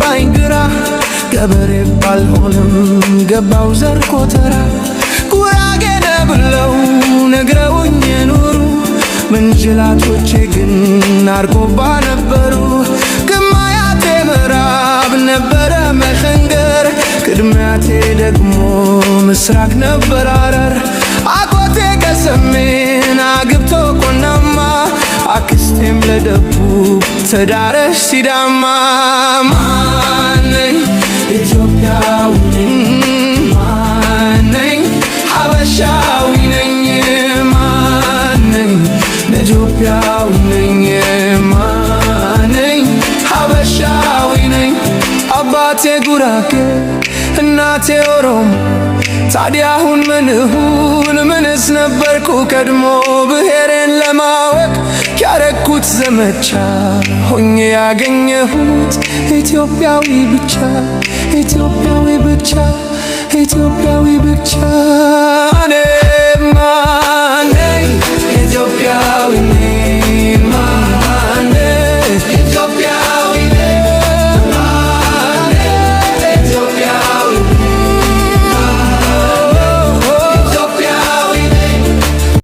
ገባኝ ግራ ገበሬ ባልሆንም ገባው ዘር ኮተራ ጉራጌ ነህ ብለው ነግረውኝ ኑሩ ምንጅላቶቼ ግን አርጎባ ነበሩ ከማያቴ ምዕራብ ነበረ መኸንገር ቅድሚያቴ ደግሞ ምስራቅ ነበር ሐረር አጎቴ ከሰሜን አግብቶ ቆናማ አክስቴም ለደቡብ ተዳረሽ ሲዳማ ማነኝ ኢትዮጵያዊ ማነኝ ሐበሻዊ ነኝ ማነኝ ኢትዮጵያዊ ነኝ ማነኝ ሐበሻዊ ነኝ አባቴ ጉራጌ እናቴ ኦሮሞ ታዲያ አሁን ምን እሁን ምንስ ነበርኩ ቀድሞ ብሔሬን ለማወቅ ያረኩት ዘመቻ ሆኜ ያገኘሁት ኢትዮጵያዊ ብቻ ኢትዮጵያዊ ብቻ ኢትዮጵያዊ ብቻ